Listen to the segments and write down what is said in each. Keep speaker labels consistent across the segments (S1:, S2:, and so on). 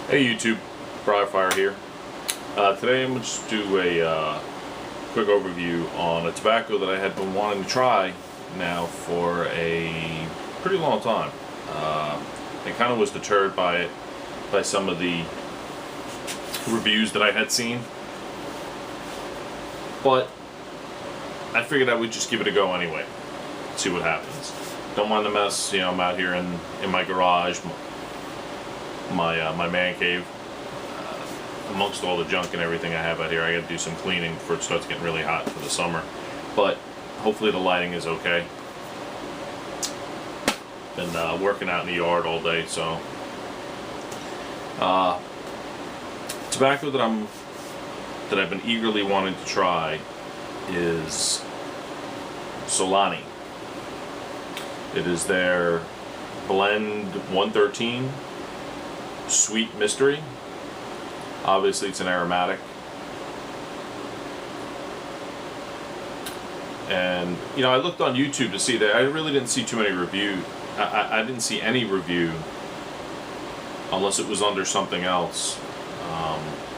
S1: Hey YouTube, Briarfire here. Today I'm going to just do a quick overview on a tobacco that I had been wanting to try now for a pretty long time. I kind of was deterred by it, by some of the reviews that I had seen, but I figured I would just give it a go anyway, see what happens. Don't mind the mess, you know, I'm out here in my garage, my man cave, amongst all the junk and everything I have out here. I got to do some cleaning before it starts getting really hot for the summer, but hopefully the lighting is okay. Been working out in the yard all day, so tobacco that I've been eagerly wanting to try is Solani. It is their blend 113 Sweet Mystery. Obviously it's an aromatic, and you know, I looked on YouTube to see that. I really didn't see too many reviews. I didn't see any review unless it was under something else,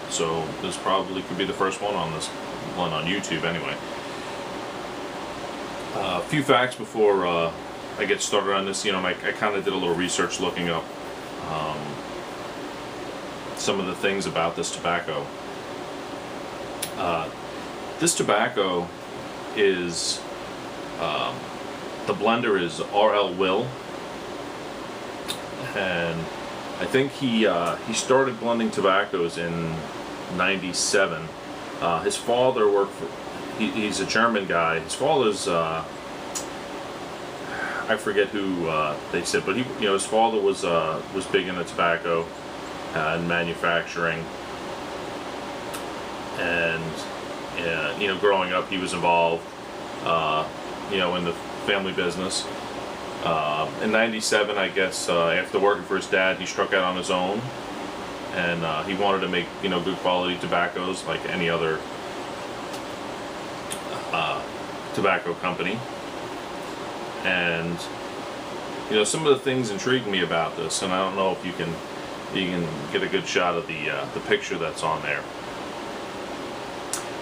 S1: so this probably could be the first one on this one on YouTube anyway. A few facts before I get started on this. You know, I kind of did a little research looking up some of the things about this tobacco. This tobacco is, the blender is R.L. Will, and I think he started blending tobaccos in '97. His father worked for, he's a German guy. His father's, I forget who they said, but his father was big into tobacco and manufacturing, and growing up he was involved in the family business. In '97, I guess, after working for his dad, he struck out on his own, and he wanted to make good quality tobaccos like any other tobacco company. And some of the things intrigued me about this, and I don't know if you can get a good shot of the picture that's on there.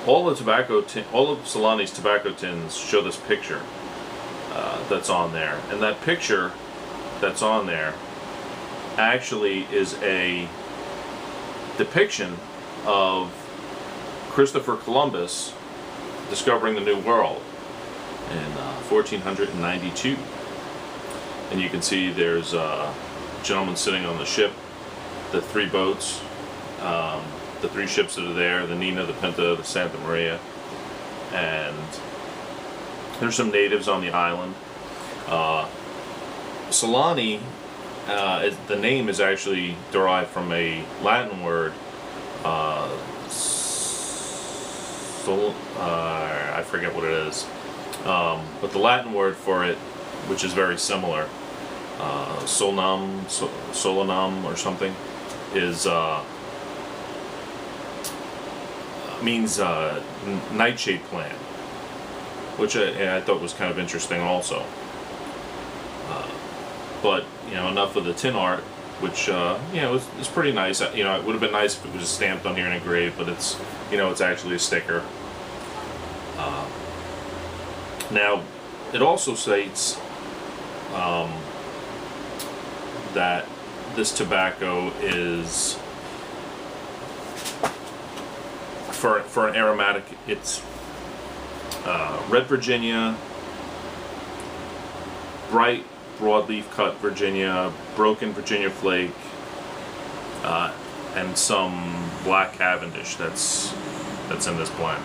S1: All of Solani's tobacco tins show this picture that's on there, and that picture that's on there actually is a depiction of Christopher Columbus discovering the New World in 1492. And you can see there's a gentleman sitting on the ship, the three boats, the three ships that are there, the Nina, the Pinta, the Santa Maria, and there's some natives on the island. Solani, the name is actually derived from a Latin word, I forget what it is, but the Latin word for it, which is very similar, solanum or something, is means nightshade plant, which I thought was kind of interesting also. But enough of the tin art, which is pretty nice. It would have been nice if it was stamped on here and engraved, but it's it's actually a sticker. Now, it also states that this tobacco is for an aromatic. It's red Virginia, bright broadleaf cut Virginia, broken Virginia flake, and some black Cavendish that's in this blend.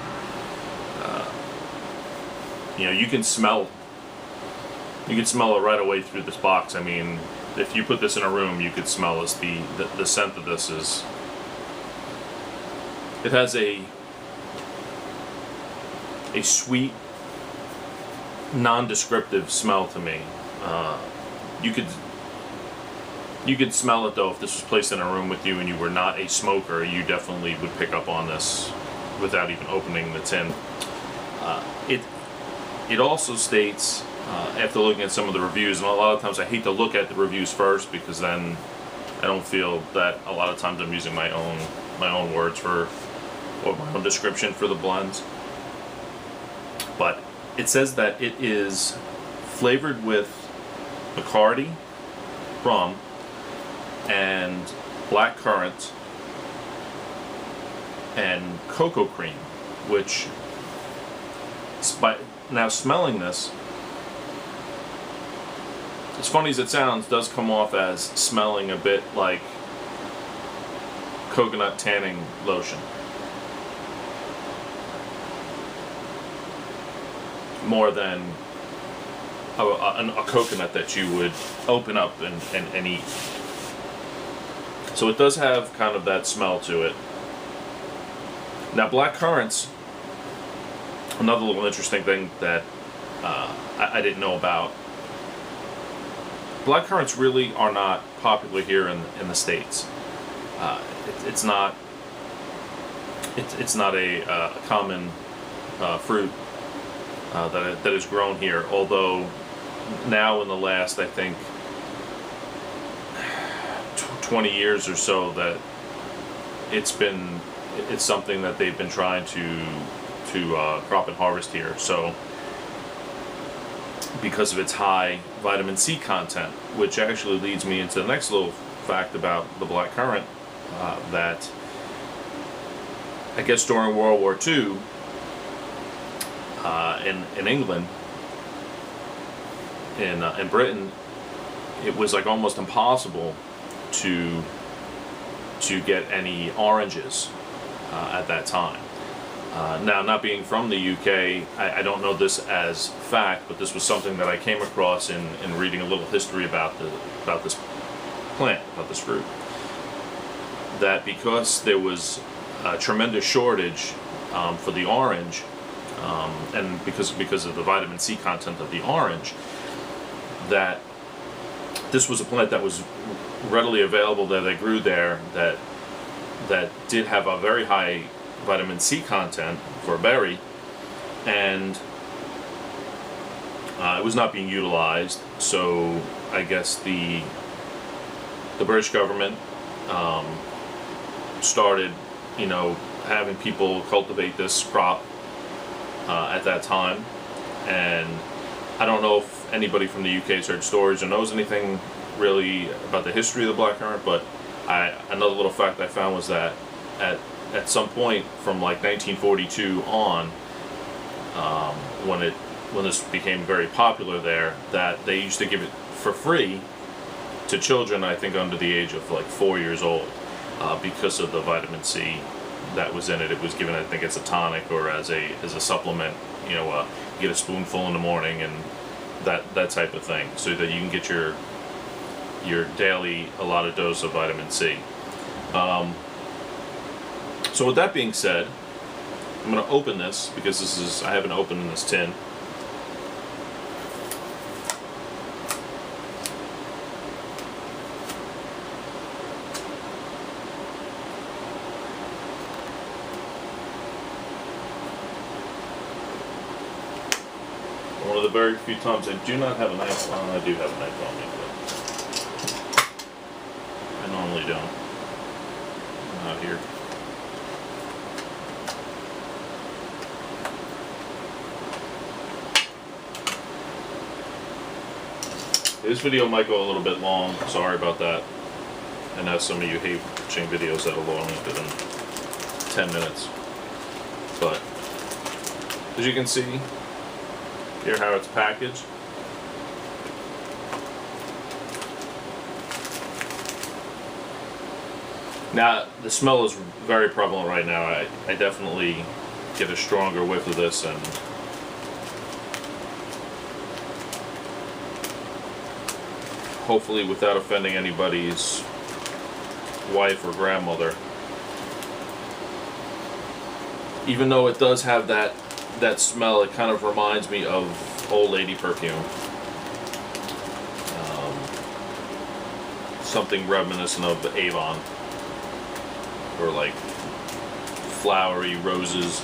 S1: You can smell it right away through this box. I mean, if you put this in a room, you could smell this. The scent of this is. It has a sweet, non-descriptive smell to me. You could smell it though if this was placed in a room with you and you were not a smoker. You definitely would pick up on this without even opening the tin. It also states, after looking at some of the reviews, and a lot of times I hate to look at the reviews first because then I don't feel that a lot of times I'm using my own words for, or my own description for the blends. But it says that it is flavored with Bacardi rum and black currant and cocoa cream, which now smelling this, as funny as it sounds, does come off as smelling a bit like coconut tanning lotion. More than a coconut that you would open up and eat. So it does have kind of that smell to it. Now black currants, another little interesting thing that I didn't know about. Black currants really are not popular here in the States. It's not a common fruit that is grown here, although now in the last, I think, 20 years or so that it's something that they've been trying to crop and harvest here. So because of its high vitamin C content, which actually leads me into the next little fact about the black currant, that I guess during World War II, in England, in Britain, it was like almost impossible to get any oranges at that time. Now, not being from the UK, I don't know this as fact, but this was something that I came across in reading a little history about this plant, about this fruit. That because there was a tremendous shortage for the orange, and because of the vitamin C content of the orange, that this was a plant that was readily available there, they grew there, that did have a very high vitamin C content for a berry, and it was not being utilized. So I guess the British government started, having people cultivate this crop at that time. And I don't know if anybody from the UK has heard stories or knows anything really about the history of the blackcurrant, but another little fact I found was that at some point from like 1942 on, when this became very popular there, that they used to give it for free to children, I think under the age of like 4 years old, because of the vitamin C that was in it. It was given, I think, as a tonic or as a supplement. You get a spoonful in the morning and that type of thing, so that you can get your daily allotted dose of vitamin C. So with that being said, I'm going to open this because I haven't opened in this tin. One of the very few times I do not have a knife on. I do have a knife on me, but I normally don't. Not here. This video might go a little bit long. Sorry about that. I know some of you hate watching videos that are longer than 10 minutes. But as you can see, here how it's packaged. Now, the smell is very prevalent right now. I definitely get a stronger whiff of this, and hopefully without offending anybody's wife or grandmother. Even though it does have that smell, it kind of reminds me of old lady perfume. Something reminiscent of Avon, or like flowery roses.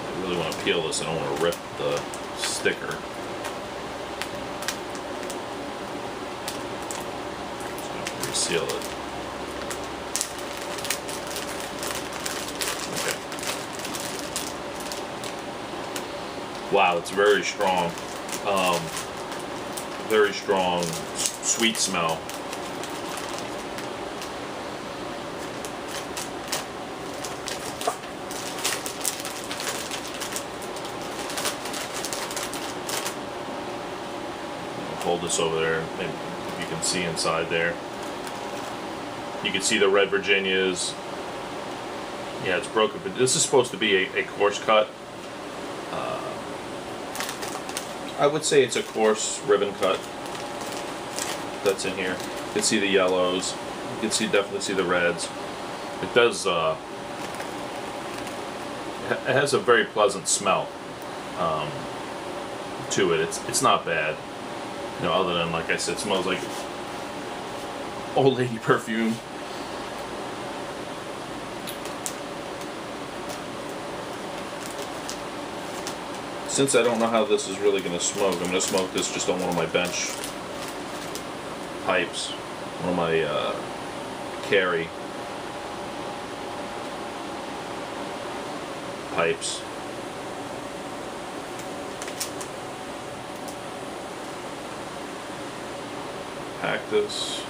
S1: I really want to peel this. I don't want to rip the sticker. Just going to reseal it. Wow, it's very strong. Very strong, sweet smell. I'll hold this over there. Maybe if you can see inside there. You can see the red Virginias. Yeah, it's broken, but this is supposed to be a coarse cut. I would say it's a coarse ribbon cut that's in here. You can see the yellows. You can definitely see the reds. It does. It has a very pleasant smell to it. It's not bad. You know, other than, like I said, it smells like old lady perfume. Since I don't know how this is really going to smoke, I'm going to smoke this just on one of my bench pipes, one of my carry pipes. Pack this.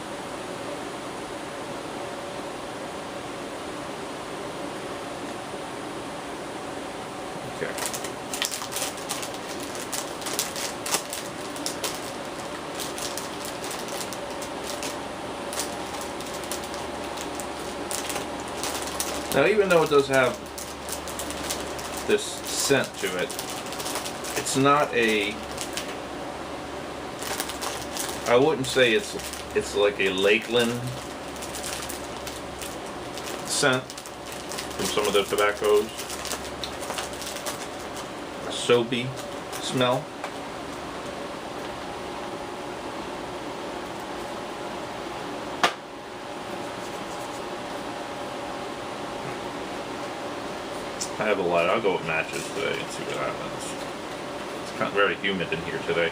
S1: Okay. Now, even though it does have this scent to it, it's not a, I wouldn't say it's like a Lakeland scent from some of the tobaccos. A soapy smell. I have a light. I'll go with matches today and see what happens. It's kind of very humid in here today.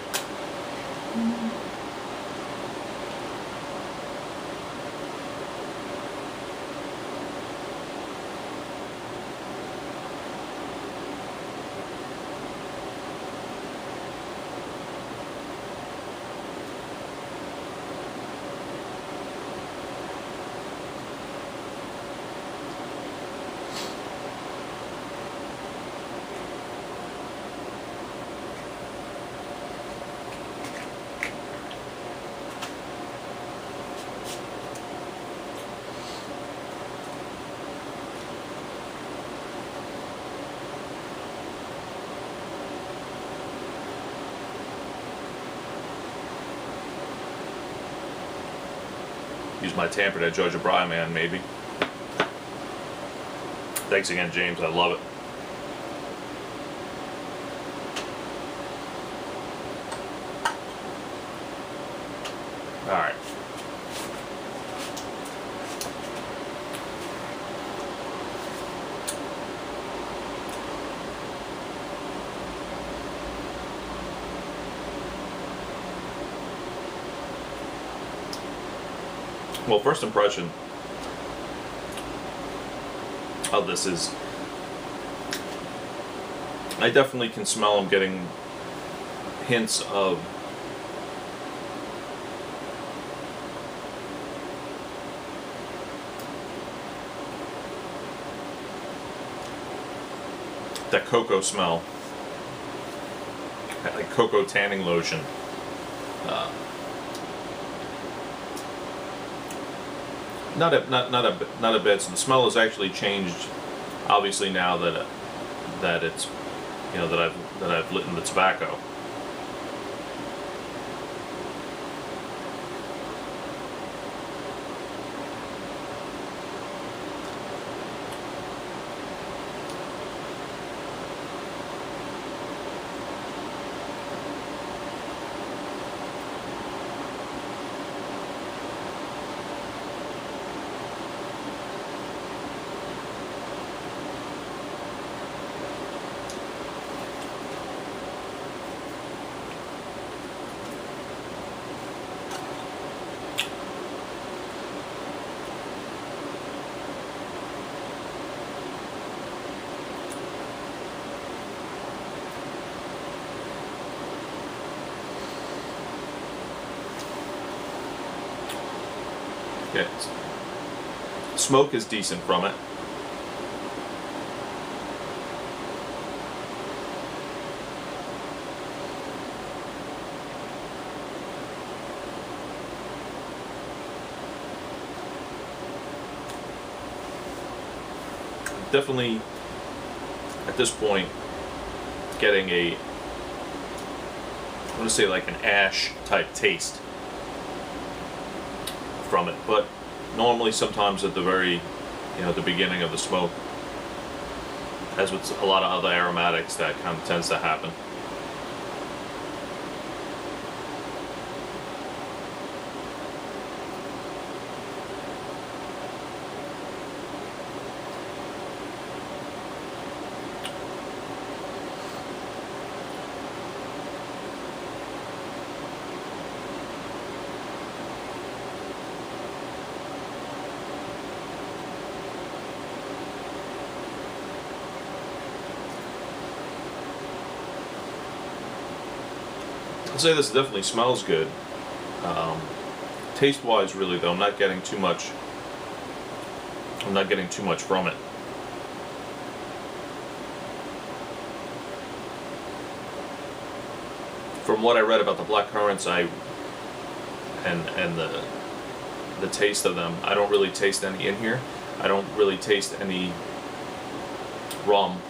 S1: Use my tamper to Georgia Bry man, maybe. Thanks again, James. I love it. All right. Well, first impression of this is, I definitely can smell I'm getting hints of that cocoa smell, like cocoa tanning lotion. Not a bit. So the smell has actually changed, obviously, now that it's that I've lit in the tobacco. Okay. Smoke is decent from it. Definitely, at this point, getting I want to say like an ash type taste from it, but normally sometimes at the very, the beginning of the smoke, as with a lot of other aromatics, that kind of tends to happen. I'd say this definitely smells good. Taste-wise, really though, I'm not getting too much from it. From what I read about the black currants, and the taste of them, I don't really taste any in here. I don't really taste any rum,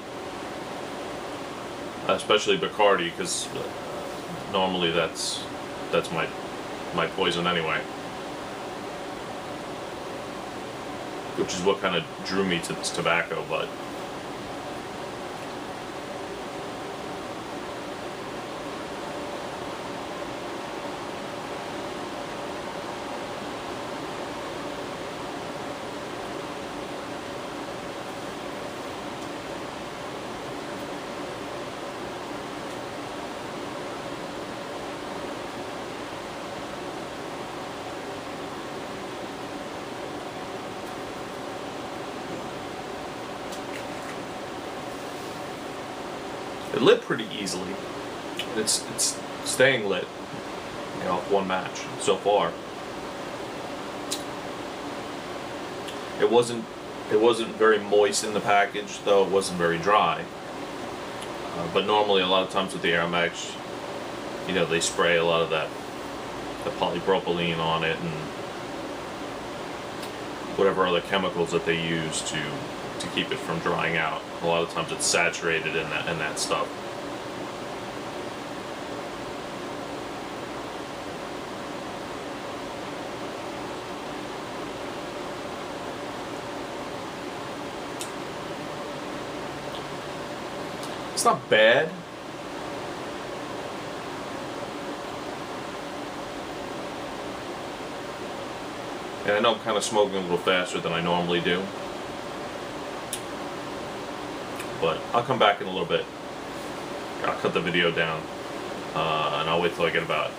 S1: especially Bacardi, because normally that's my poison anyway, which is what kind of drew me to this tobacco. But it lit pretty easily. It's staying lit, off one match so far. It wasn't very moist in the package, though it wasn't very dry. But normally, a lot of times with the aromatics, they spray a lot of the polypropylene on it and whatever other chemicals that they use to keep it from drying out. A lot of times it's saturated in that stuff. It's not bad. And I know I'm kind of smoking a little faster than I normally do. But I'll come back in a little bit. I'll cut the video down. And I'll wait till I get about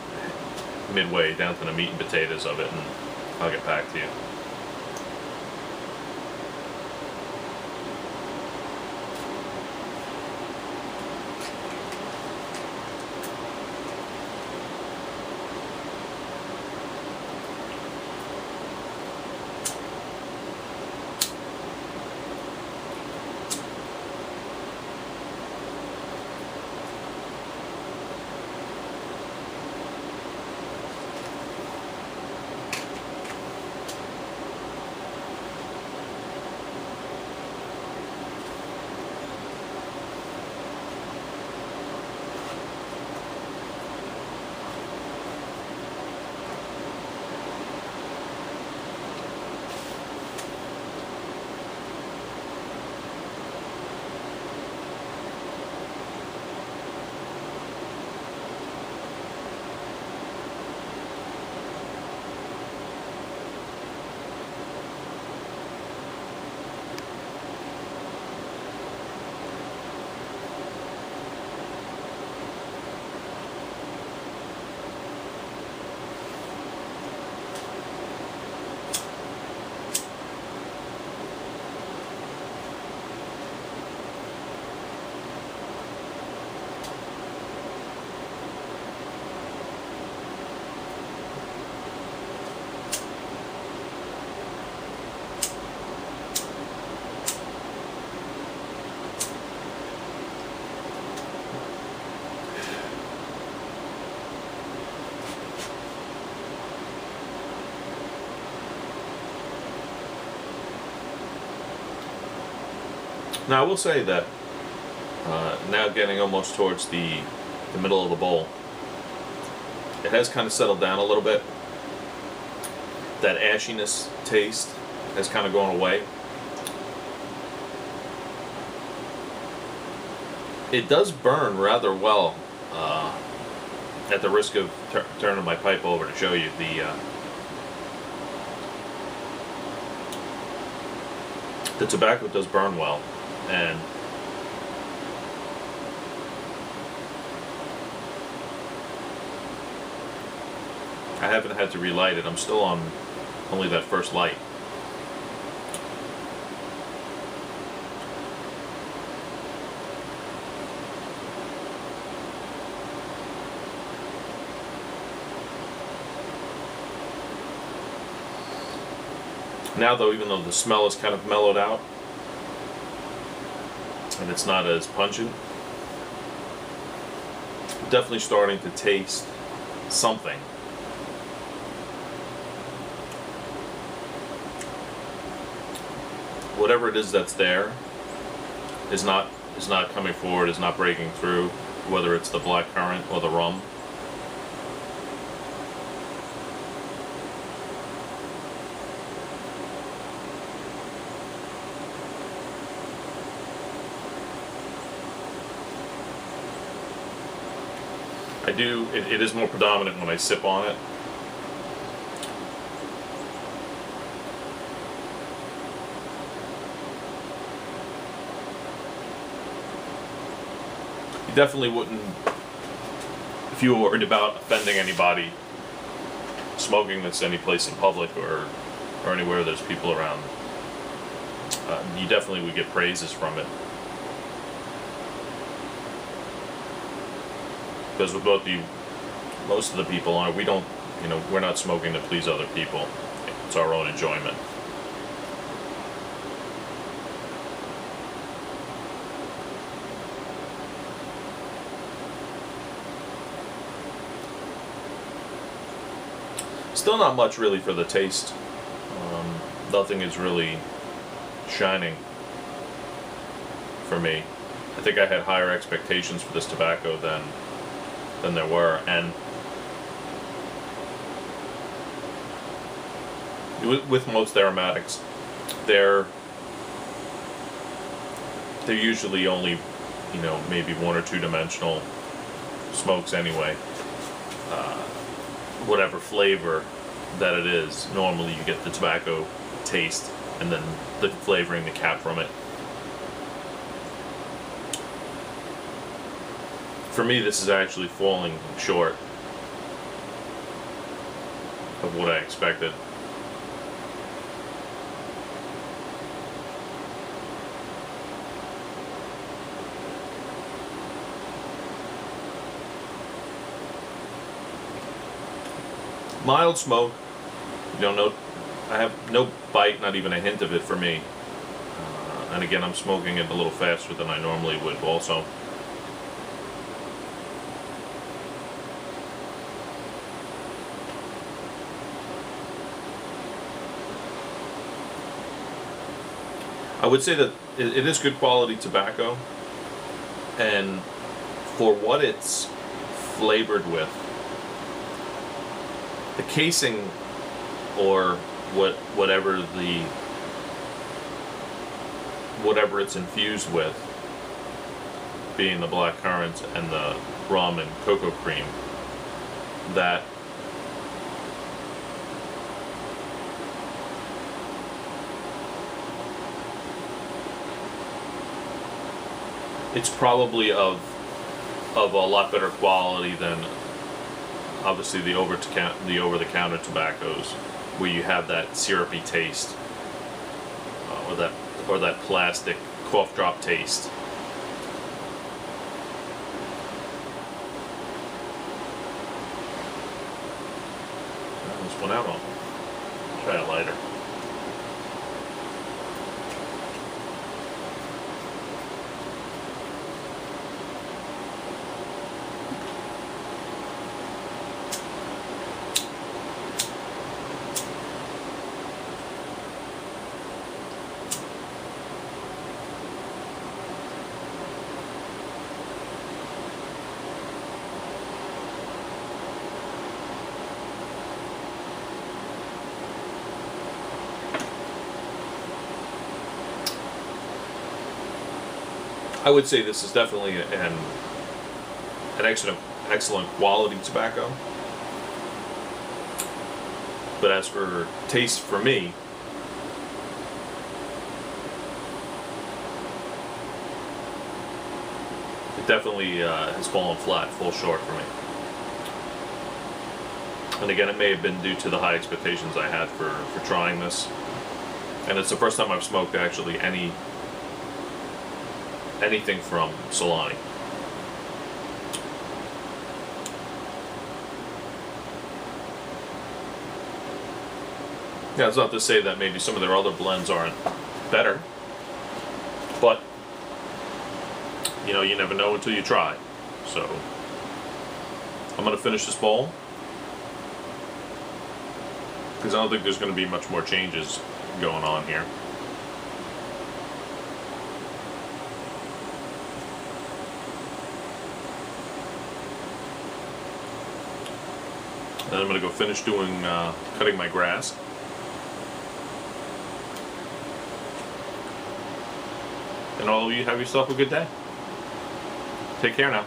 S1: midway down to the meat and potatoes of it, and I'll get back to you. Now I will say that now getting almost towards the middle of the bowl, it has kind of settled down a little bit. That ashiness taste has kind of gone away. It does burn rather well. At the risk of turning my pipe over to show you, the tobacco does burn well, and I haven't had to relight it. I'm still on only that first light. Now though, even though the smell is kind of mellowed out and it's not as pungent, I'm definitely starting to taste something. Whatever it is that's there is not coming forward, is not breaking through, whether it's the black currant or the rum. It is more predominant when I sip on it. You definitely wouldn't, if you were worried about offending anybody, smoking this any place in public or anywhere there's people around, you definitely would get praises from it. Because with most of the people on it, we're not smoking to please other people. It's our own enjoyment. Still not much really for the taste. Nothing is really shining for me. I think I had higher expectations for this tobacco than there were, and with most aromatics, they're usually only, maybe one or two dimensional smokes anyway. Whatever flavor that it is, normally you get the tobacco taste and then the flavoring, the cap from it. For me, this is actually falling short of what I expected. Mild smoke, I have no bite, not even a hint of it for me. And again, I'm smoking it a little faster than I normally would also. I would say that it is good quality tobacco, and for what it's flavored with, the casing or whatever it's infused with, being the black currant and the rum and cocoa cream, that it's probably of a lot better quality than obviously the over-the-counter tobaccos, where you have that syrupy taste, or that plastic cough drop taste. This one out on. Try a lighter. I would say this is definitely an excellent quality tobacco. But as for taste for me, it definitely has fallen flat, fall short for me. And again, it may have been due to the high expectations I had for trying this. And it's the first time I've smoked actually anything from Solani. Yeah, it's not to say that maybe some of their other blends aren't better, but you know, you never know until you try. So I'm gonna finish this bowl because I don't think there's going to be much more changes going on here. Then I'm going to go finish doing cutting my grass. And all of you have yourself a good day. Take care now.